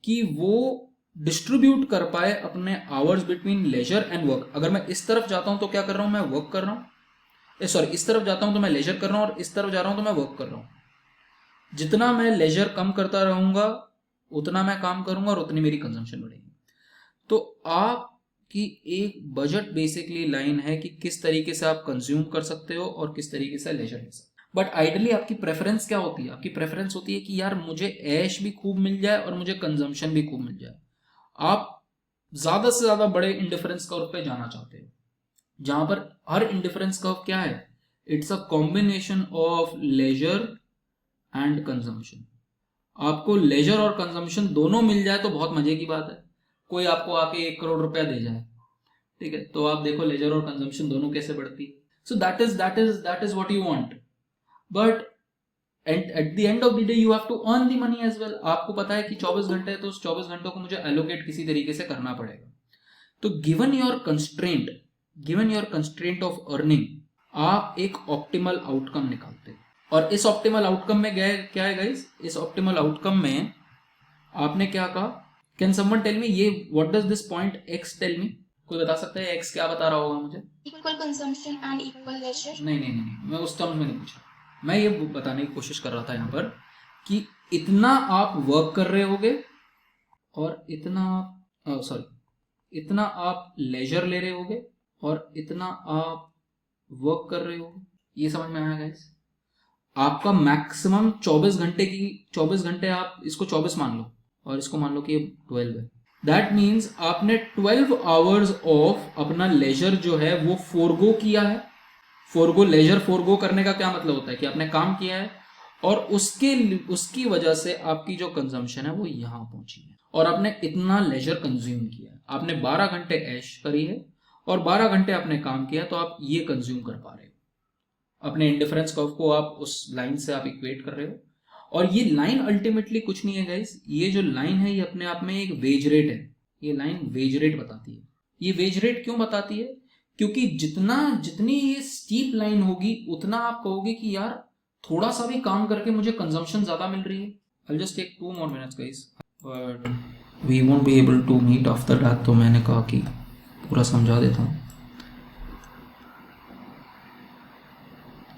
कि वो डिस्ट्रीब्यूट कर पाए अपने hours between leisure and work. अगर मैं इस तरफ जाता हूं तो क्या कर रहा हूं, मैं वर्क कर रहा हूं. सॉरी, इस तरफ जाता हूं तो मैं लेजर कर रहा हूं, और इस तरफ जा रहा हूं तो मैं वर्क कर रहा हूं. जितना मैं लेजर कम करता रहूंगा उतना मैं काम करूंगा और उतनी मेरी कंजम्पशन बढ़ेगी. तो आपकी एक बजट बेसिकली लाइन है कि किस तरीके से आप कंज्यूम कर सकते हो और किस तरीके से लेजर ले सकते हो. बट आइडियली आपकी प्रेफरेंस क्या होती है, आपकी प्रेफरेंस होती है कि यार मुझे ऐश भी खूब मिल जाए और मुझे कंजम्पशन भी खूब मिल जाए. आप ज्यादा से ज्यादा बड़े इंडिफरेंस कर्व पे जाना चाहते हो, जहां पर हर इंडिफरेंस कर्व क्या है, it's a combination of leisure and consumption. आपको लेजर और कंजम्पशन दोनों मिल जाए तो बहुत मजे की बात है. कोई आपको आके 1 करोड़ रुपया दे जाए, ठीक है, तो आप देखो लेजर और कंजम्पशन दोनों कैसे बढ़ती है. So that is what you want. But at the end of the day you have to earn the money as well. आपको पता है कि 24 घंटे है तो उस 24 घंटों को मुझे एलोकेट किसी तरीके से करना पड़ेगा. तो given your constraint of earning, आप एक ऑप्टिमल आउटकम निकालते हो. और इस ऑप्टिमल आउटकम में क्या है गाइस, इस ऑप्टिमल आउटकम में आपने क्या कहा, कैन समवन टेल मी, ये what does this point X tell me. कोई बता सकता है एक्स क्या बता रहा होगा मुझे. Equal consumption and equal leisure. नहीं, मैं उस टर्म्स में नहीं पूछा. मैं ये बताने की कोशिश कर रहा था यहाँ पर कि इतना आप वर्क कर रहे होगे और इतना आप लेजर ले रहे होगे और इतना आप वर्क कर रहे होगे. ये समझ में आया गाइस. आपका मैक्सिमम 24 घंटे, आप इसको 24 मान लो और इसको मान लो कि ये 12 है. दैट मीन्स आपने 12 आवर्स ऑफ अपना लेजर जो है वो फोरगो किया है. लेजर फोरगो करने का क्या मतलब होता है कि आपने काम किया है और उसकी वजह से आपकी जो कंजम्पशन है वो यहां पहुंची है और आपने इतना लेजर कंज्यूम किया है. आपने 12 घंटे ऐश करी है और 12 घंटे आपने काम किया, तो आप ये कंज्यूम कर पा रहे हो. अपने इंडिफरेंस कर्व को आप उस लाइन से आप इक्वेट कर रहे हो. और ये लाइन अल्टीमेटली कुछ नहीं है गाइस. ये जो लाइन है ये अपने आप में एक वेज रेट है. ये लाइन वेज रेट बताती है. ये वेज रेट क्यों बताती है, क्योंकि जितनी ये स्टीप लाइन होगी उतना आप कहोगे कि यार थोड़ा सा भी काम करके मुझे कंजम्पशन ज्यादा मिल रही है. I'll just take 2 more minutes guys, but we won't be able to meet after that. तो मैंने कहा कि पूरा समझा देता हूँ.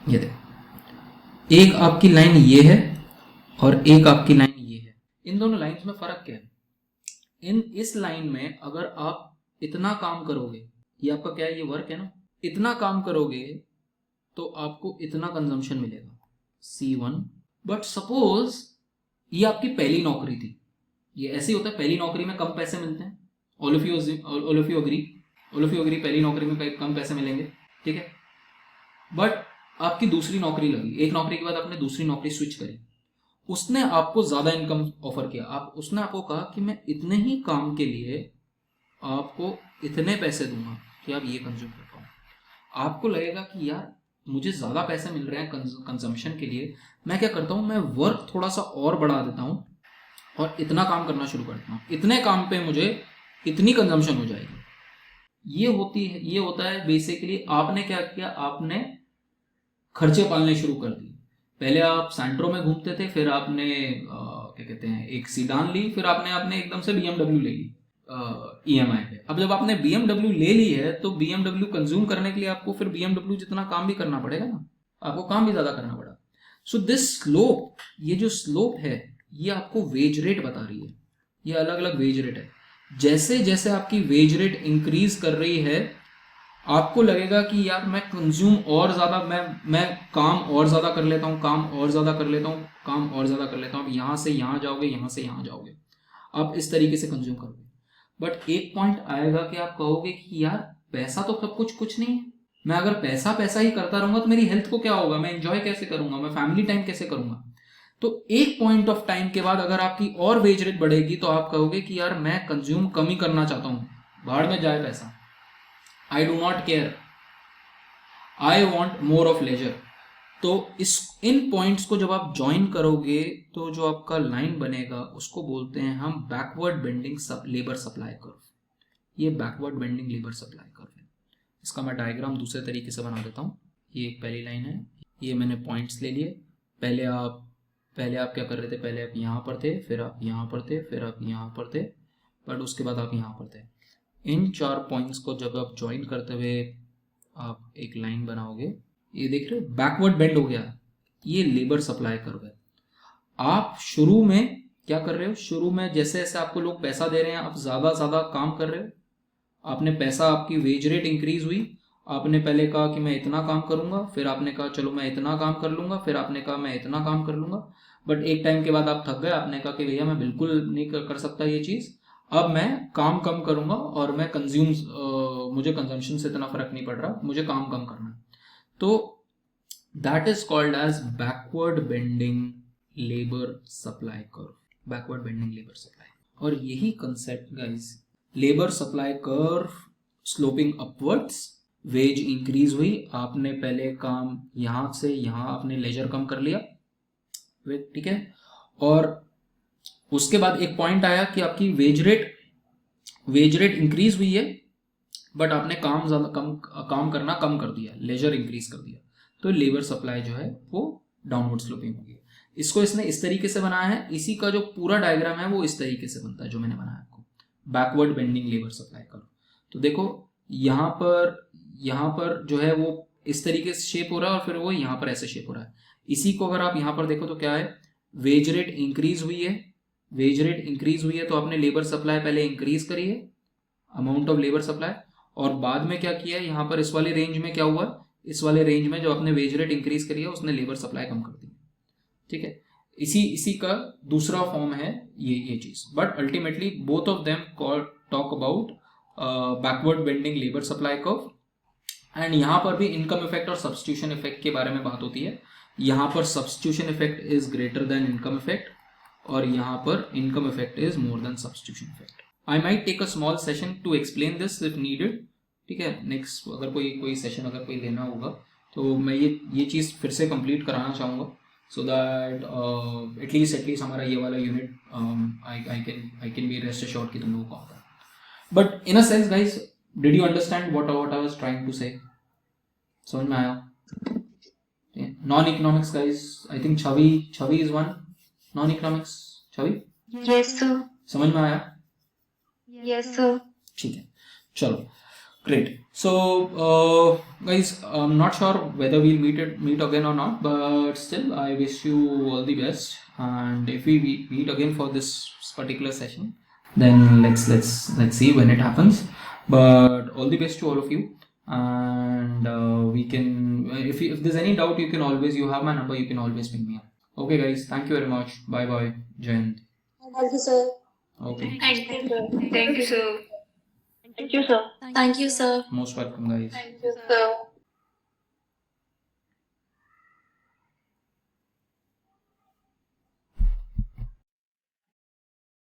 ये देखो, एक आपकी लाइन ये है और एक आपकी लाइन ये है। इन दोनों लाइंस में फर्क क्या है? इस लाइन में अगर आप इतना काम करोगे, ये आपका क्या है, ये वर्क है ना, इतना काम करोगे तो आपको इतना कंजम्पशन मिलेगा C1। बट सपोज ये आपकी पहली नौकरी थी, ये ऐसे ही होता है, पहली नौकरी में कम पैसे मिलते हैं। ऑल ऑफ यू अग्री, पहली नौकरी में कम पैसे मिलेंगे, ठीक है। बट आपकी दूसरी नौकरी लगी, एक नौकरी के बाद आपने दूसरी नौकरी स्विच करी, उसने आपको ज्यादा इनकम ऑफर किया, उसने आपको कहा कि मैं इतने ही काम के लिए आपको इतने पैसे दूंगा कि आप ये कंज्यूम कर पाओ। आपको लगेगा कि यार मुझे ज्यादा पैसे मिल रहे हैं कंजम्पशन के लिए, मैं क्या करता हूँ, मैं वर्क थोड़ा सा और बढ़ा देता हूँ और इतना काम करना शुरू करता हूँ, इतने काम पे मुझे इतनी कंजम्पशन हो जाएगी। ये होता है बेसिकली, आपने क्या किया, आपने खर्चे पालने शुरू कर दिए। पहले आप सैंट्रो में घूमते थे, फिर आपने क्या कहते हैं एक सीडान ली, फिर आपने एकदम से BMW ले ली EMI पे। अब जब आपने BMW ले ली है तो BMW कंज्यूम करने के लिए आपको फिर BMW जितना काम भी करना पड़ेगा ना, आपको काम भी ज्यादा करना पड़ा। सो दिस स्लोप, ये जो स्लोप है ये आपको वेज रेट बता रही है, ये अलग अलग वेज रेट है। जैसे जैसे आपकी वेज रेट इंक्रीज कर रही है, आपको लगेगा कि यार मैं कंज्यूम और ज्यादा, मैं काम और ज्यादा कर लेता हूँ, काम और ज्यादा कर लेता हूँ, काम और ज्यादा कर लेता हूँ। यहाँ से यहाँ जाओगे, यहाँ से यहाँ जाओगे, आप इस तरीके से कंज्यूम करोगे। बट एक पॉइंट आएगा कि आप कहोगे कि यार पैसा तो सब कुछ नहीं है, मैं अगर पैसा ही करता रहूंगा तो मेरी हेल्थ को क्या होगा, मैं एंजॉय कैसे करूंगा, मैं फैमिली टाइम कैसे करूंगा। तो एक पॉइंट ऑफ टाइम के बाद अगर आपकी और वेज रेट बढ़ेगी तो आप कहोगे कि यार मैं कंज्यूम कम ही करना चाहता हूँ, भाड़ में जाए पैसा, I do not care, I want more of leisure. तो इन पॉइंट्स को जब आप ज्वाइन करोगे तो जो आपका लाइन बनेगा उसको बोलते हैं हम backward bending labour supply curve. ये backward bending labour supply curve है। इसका मैं डायग्राम दूसरे तरीके से बना देता हूँ। ये एक पहली लाइन है, ये मैंने पॉइंट्स ले लिए। पहले आप क्या कर रहे थे, पहले आप यहाँ पर थे, फिर आप यहाँ पर थे, फिर आप यहाँ पर थे, बट उसके बाद आप यहाँ पर थे। इन 4 पॉइंट्स को जब आप ज्वाइन करते हुए आप एक लाइन बनाओगे, ये देख रहे हो बैकवर्ड बेंड हो गया, ये लेबर सप्लाई कर्व है। आप शुरू में क्या कर रहे हो, शुरू में जैसे जैसे आपको लोग पैसा दे रहे हैं, आप ज्यादा काम कर रहे हो, आपने पैसा, आपकी वेज रेट इंक्रीज हुई, आपने पहले कहा कि मैं इतना काम करूंगा, फिर आपने कहा चलो मैं इतना काम कर लूंगा, फिर आपने कहा मैं इतना काम कर लूंगा। बट एक टाइम के बाद आप थक गए, आपने कहा कि भैया मैं बिल्कुल नहीं कर सकता ये चीज, अब मैं काम कम करूंगा और मैं मुझे कंजम्पशन से इतना फर्क नहीं पड़ रहा, मुझे काम कम करना है। तो that is called as backward bending labour supply curve, backward bending labour supply. और यही concept guys, labour supply curve sloping upwards, wage increase हुई, आपने पहले काम यहां से यहां आपने लेजर कम कर लिया, ठीक है, और उसके बाद एक पॉइंट आया कि आपकी वेज रेट इंक्रीज हुई है, बट आपने काम करना कम कर दिया, लेजर इंक्रीज कर दिया, तो लेबर सप्लाई जो है वो डाउनवर्ड स्लोपिंग होगी। इसको इसने इस तरीके से बनाया है, इसी का जो पूरा डायग्राम है वो इस तरीके से बनता है जो मैंने बनाया आपको, backward bending labour supply curve. तो देखो यहाँ पर जो है वो इस तरीके से शेप हो रहा है और फिर वो यहाँ पर ऐसे शेप हो रहा है। इसी को अगर आप यहाँ पर देखो तो क्या है, वेज रेट इंक्रीज हुई है, तो आपने लेबर सप्लाई पहले इंक्रीज करी है, अमाउंट ऑफ लेबर सप्लाई, और बाद में क्या किया है, यहाँ पर इस वाले रेंज में क्या हुआ, इस वाले रेंज में जो आपने वेज रेट इंक्रीज करी है उसने लेबर सप्लाई कम कर दी, ठीक है। इसी का दूसरा फॉर्म है ये चीज। But ultimately both of them talk about backward bending labour supply curve. And यहाँ पर भी इनकम इफेक्ट और सब्स्टिट्यूशन इफेक्ट के बारे में बात होती है। यहाँ पर substitution effect is greater than income effect, और यहाँ पर income effect is more than substitution effect. I might take a small session to explain this if needed, ठीक है। नेक्स्ट अगर कोई सेशन अगर कोई लेना होगा तो मैं ये चीज़ फिर से कंप्लीट कराना चाहूँगा, सो दैट एटलीस्ट हमारा ये वाला unit I can be rest assured कि तुम लोगों को आता है। But in a sense guys, did you understand what I was trying to say? समझ में आया? Non economics guys, I think Chhavi is one non economics. Chhavi, yes sir. समझ में आया? Yes sir. ठीक है, चलो Great. So, guys, I'm not sure whether we'll meet again or not, but still, I wish you all the best. And if we meet again for this particular session, then let's see when it happens. But all the best to all of you. And we can, if there's any doubt, you have my number. You can always ping me up. Okay, guys. Thank you very much. Bye bye. Jai Hind. Thank you, sir. Okay. Thank you, sir. Thank you, sir. Thank you, sir. Thank you, sir. Most welcome, guys. Thank you, sir.